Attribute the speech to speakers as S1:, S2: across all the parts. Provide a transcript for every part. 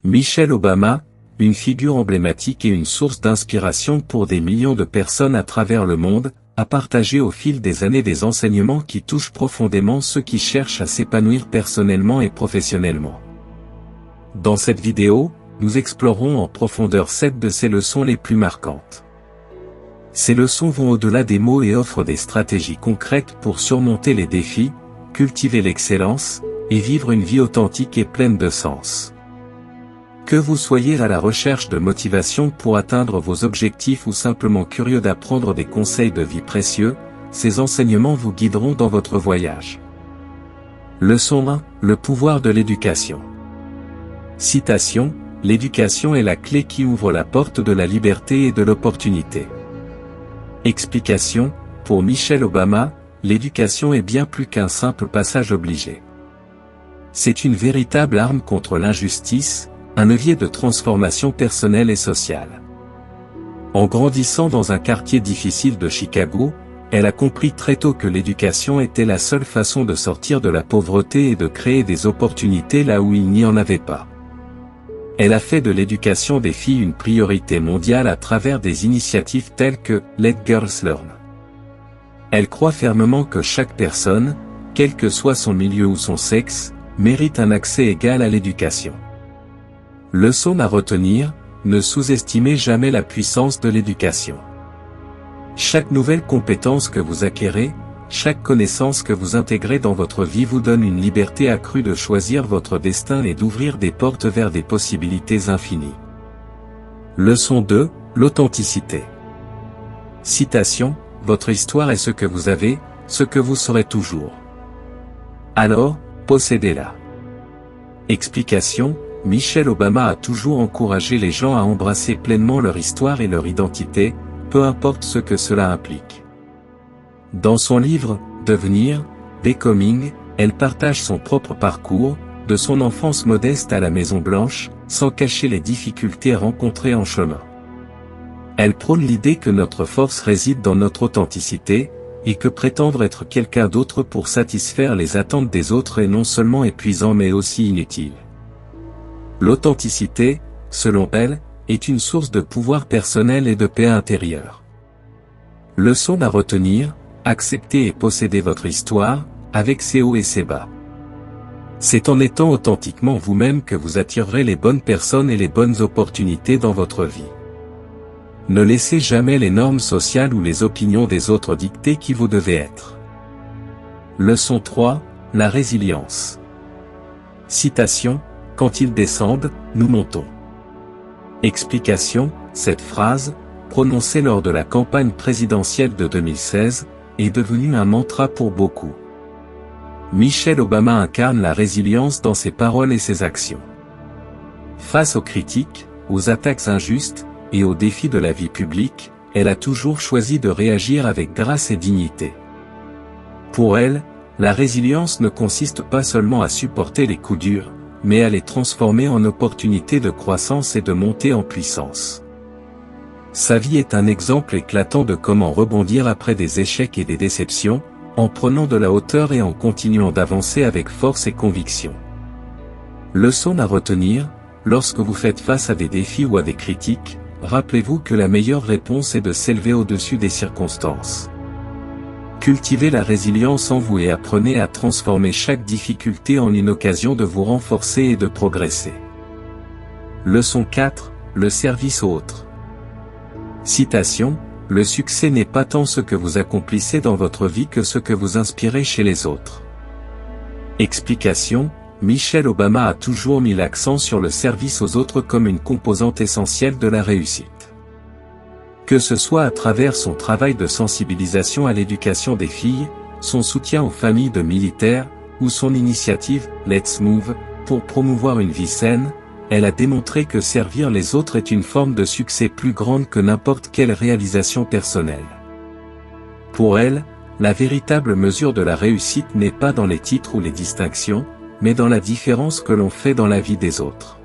S1: Michelle Obama, une figure emblématique et une source d'inspiration pour des millions de personnes à travers le monde, a partagé au fil des années des enseignements qui touchent profondément ceux qui cherchent à s'épanouir personnellement et professionnellement. Dans cette vidéo, nous explorerons en profondeur 7 de ses leçons les plus marquantes. Ces leçons vont au-delà des mots et offrent des stratégies concrètes pour surmonter les défis, cultiver l'excellence, et vivre une vie authentique et pleine de sens. Que vous soyez à la recherche de motivation pour atteindre vos objectifs ou simplement curieux d'apprendre des conseils de vie précieux, ces enseignements vous guideront dans votre voyage. Leçon 1, le pouvoir de l'éducation. Citation, l'éducation est la clé qui ouvre la porte de la liberté et de l'opportunité. Explication, pour Michelle Obama, l'éducation est bien plus qu'un simple passage obligé. C'est une véritable arme contre l'injustice, un levier de transformation personnelle et sociale. En grandissant dans un quartier difficile de Chicago, elle a compris très tôt que l'éducation était la seule façon de sortir de la pauvreté et de créer des opportunités là où il n'y en avait pas. Elle a fait de l'éducation des filles une priorité mondiale à travers des initiatives telles que « Let Girls Learn ». Elle croit fermement que chaque personne, quel que soit son milieu ou son sexe, mérite un accès égal à l'éducation. Leçon à retenir, ne sous-estimez jamais la puissance de l'éducation. Chaque nouvelle compétence que vous acquérez, chaque connaissance que vous intégrez dans votre vie vous donne une liberté accrue de choisir votre destin et d'ouvrir des portes vers des possibilités infinies. Leçon 2, l'authenticité. Citation, votre histoire est ce que vous avez, ce que vous serez toujours. Alors, possédez-la. Explication, Michelle Obama a toujours encouragé les gens à embrasser pleinement leur histoire et leur identité, peu importe ce que cela implique. Dans son livre, Devenir, Becoming, elle partage son propre parcours, de son enfance modeste à la Maison Blanche, sans cacher les difficultés rencontrées en chemin. Elle prône l'idée que notre force réside dans notre authenticité, et que prétendre être quelqu'un d'autre pour satisfaire les attentes des autres est non seulement épuisant mais aussi inutile. L'authenticité, selon elle, est une source de pouvoir personnel et de paix intérieure. Leçon à retenir, acceptez et possédez votre histoire, avec ses hauts et ses bas. C'est en étant authentiquement vous-même que vous attirerez les bonnes personnes et les bonnes opportunités dans votre vie. Ne laissez jamais les normes sociales ou les opinions des autres dicter qui vous devez être. Leçon 3, la résilience. Citation, quand ils descendent, nous montons. Explication, cette phrase, prononcée lors de la campagne présidentielle de 2016, est devenue un mantra pour beaucoup. Michelle Obama incarne la résilience dans ses paroles et ses actions. Face aux critiques, aux attaques injustes, et aux défis de la vie publique, elle a toujours choisi de réagir avec grâce et dignité. Pour elle, la résilience ne consiste pas seulement à supporter les coups durs, mais à les transformer en opportunités de croissance et de montée en puissance. Sa vie est un exemple éclatant de comment rebondir après des échecs et des déceptions, en prenant de la hauteur et en continuant d'avancer avec force et conviction. Leçon à retenir, lorsque vous faites face à des défis ou à des critiques, rappelez-vous que la meilleure réponse est de s'élever au-dessus des circonstances. Cultivez la résilience en vous et apprenez à transformer chaque difficulté en une occasion de vous renforcer et de progresser. Leçon 4, le service aux autres. Citation, le succès n'est pas tant ce que vous accomplissez dans votre vie que ce que vous inspirez chez les autres. Explication, Michelle Obama a toujours mis l'accent sur le service aux autres comme une composante essentielle de la réussite. Que ce soit à travers son travail de sensibilisation à l'éducation des filles, son soutien aux familles de militaires, ou son initiative « Let's Move » pour promouvoir une vie saine, elle a démontré que servir les autres est une forme de succès plus grande que n'importe quelle réalisation personnelle. Pour elle, la véritable mesure de la réussite n'est pas dans les titres ou les distinctions, mais dans la différence que l'on fait dans la vie des autres.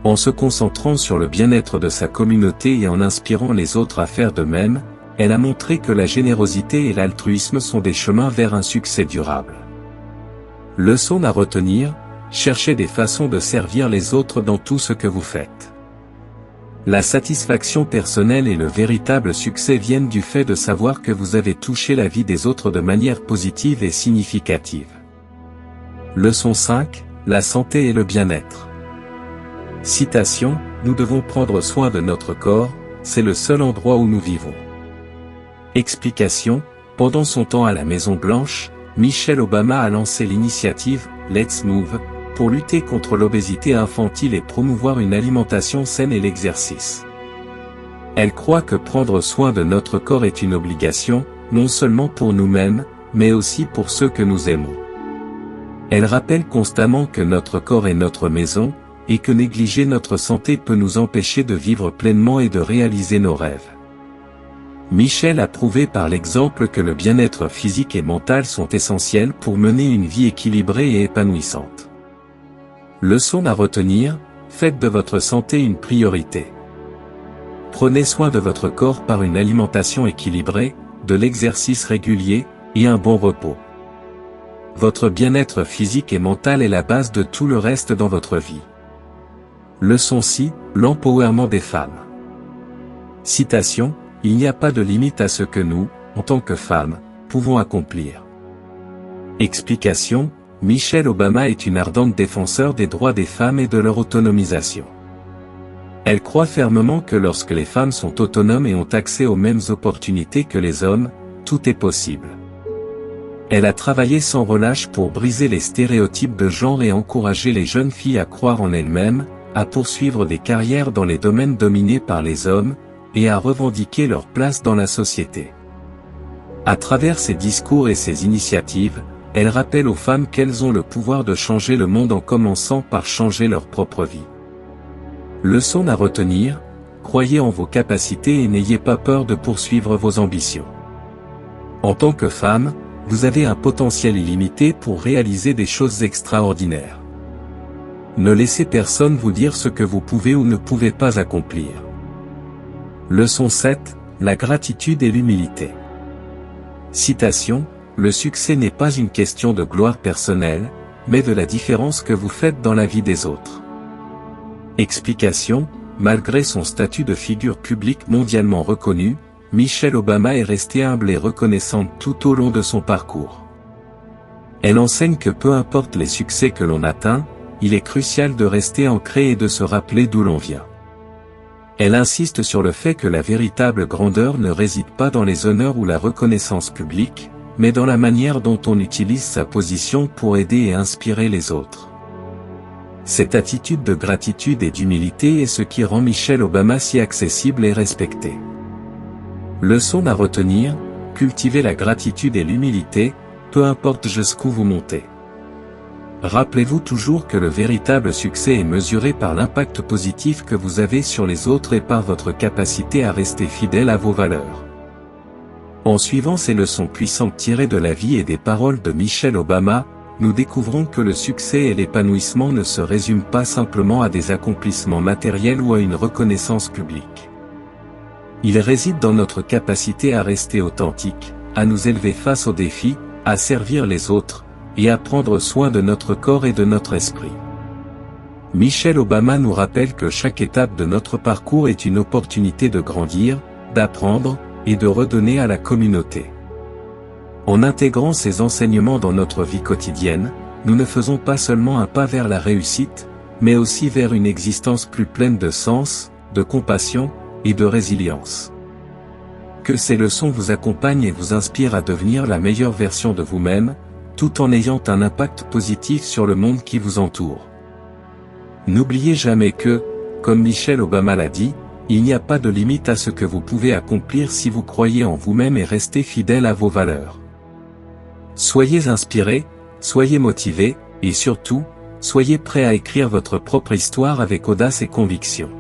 S1: En se concentrant sur le bien-être de sa communauté et en inspirant les autres à faire de même, elle a montré que la générosité et l'altruisme sont des chemins vers un succès durable. Leçon à retenir, cherchez des façons de servir les autres dans tout ce que vous faites. La satisfaction personnelle et le véritable succès viennent du fait de savoir que vous avez touché la vie des autres de manière positive et significative. Leçon 5, la santé et le bien-être. Citation, nous devons prendre soin de notre corps, c'est le seul endroit où nous vivons. Explication, pendant son temps à la Maison-Blanche, Michelle Obama a lancé l'initiative « Let's Move » pour lutter contre l'obésité infantile et promouvoir une alimentation saine et l'exercice. Elle croit que prendre soin de notre corps est une obligation, non seulement pour nous-mêmes, mais aussi pour ceux que nous aimons. Elle rappelle constamment que notre corps est notre maison, et que négliger notre santé peut nous empêcher de vivre pleinement et de réaliser nos rêves. Michelle a prouvé par l'exemple que le bien-être physique et mental sont essentiels pour mener une vie équilibrée et épanouissante. Leçon à retenir, faites de votre santé une priorité. Prenez soin de votre corps par une alimentation équilibrée, de l'exercice régulier, et un bon repos. Votre bien-être physique et mental est la base de tout le reste dans votre vie. Leçon 6, l'empowerment des femmes. Citation, il n'y a pas de limite à ce que nous, en tant que femmes, pouvons accomplir. Explication, Michelle Obama est une ardente défenseur des droits des femmes et de leur autonomisation. Elle croit fermement que lorsque les femmes sont autonomes et ont accès aux mêmes opportunités que les hommes, tout est possible. Elle a travaillé sans relâche pour briser les stéréotypes de genre et encourager les jeunes filles à croire en elles-mêmes, à poursuivre des carrières dans les domaines dominés par les hommes, et à revendiquer leur place dans la société. À travers ses discours et ses initiatives, elle rappelle aux femmes qu'elles ont le pouvoir de changer le monde en commençant par changer leur propre vie. Leçon à retenir, croyez en vos capacités et n'ayez pas peur de poursuivre vos ambitions. En tant que femme, vous avez un potentiel illimité pour réaliser des choses extraordinaires. Ne laissez personne vous dire ce que vous pouvez ou ne pouvez pas accomplir. Leçon 7, la gratitude et l'humilité. Citation, le succès n'est pas une question de gloire personnelle, mais de la différence que vous faites dans la vie des autres. Explication, malgré son statut de figure publique mondialement reconnue, Michelle Obama est restée humble et reconnaissante tout au long de son parcours. Elle enseigne que peu importe les succès que l'on atteint, il est crucial de rester ancré et de se rappeler d'où l'on vient. Elle insiste sur le fait que la véritable grandeur ne réside pas dans les honneurs ou la reconnaissance publique, mais dans la manière dont on utilise sa position pour aider et inspirer les autres. Cette attitude de gratitude et d'humilité est ce qui rend Michelle Obama si accessible et respectée. Leçon à retenir, cultivez la gratitude et l'humilité, peu importe jusqu'où vous montez. Rappelez-vous toujours que le véritable succès est mesuré par l'impact positif que vous avez sur les autres et par votre capacité à rester fidèle à vos valeurs. En suivant ces leçons puissantes tirées de la vie et des paroles de Michelle Obama, nous découvrons que le succès et l'épanouissement ne se résument pas simplement à des accomplissements matériels ou à une reconnaissance publique. Il réside dans notre capacité à rester authentique, à nous élever face aux défis, à servir les autres, et à prendre soin de notre corps et de notre esprit. Michelle Obama nous rappelle que chaque étape de notre parcours est une opportunité de grandir, d'apprendre, et de redonner à la communauté. En intégrant ces enseignements dans notre vie quotidienne, nous ne faisons pas seulement un pas vers la réussite, mais aussi vers une existence plus pleine de sens, de compassion, et de résilience. Que ces leçons vous accompagnent et vous inspirent à devenir la meilleure version de vous-même, tout en ayant un impact positif sur le monde qui vous entoure. N'oubliez jamais que, comme Michelle Obama l'a dit, il n'y a pas de limite à ce que vous pouvez accomplir si vous croyez en vous-même et restez fidèle à vos valeurs. Soyez inspirés, soyez motivés, et surtout, soyez prêts à écrire votre propre histoire avec audace et conviction.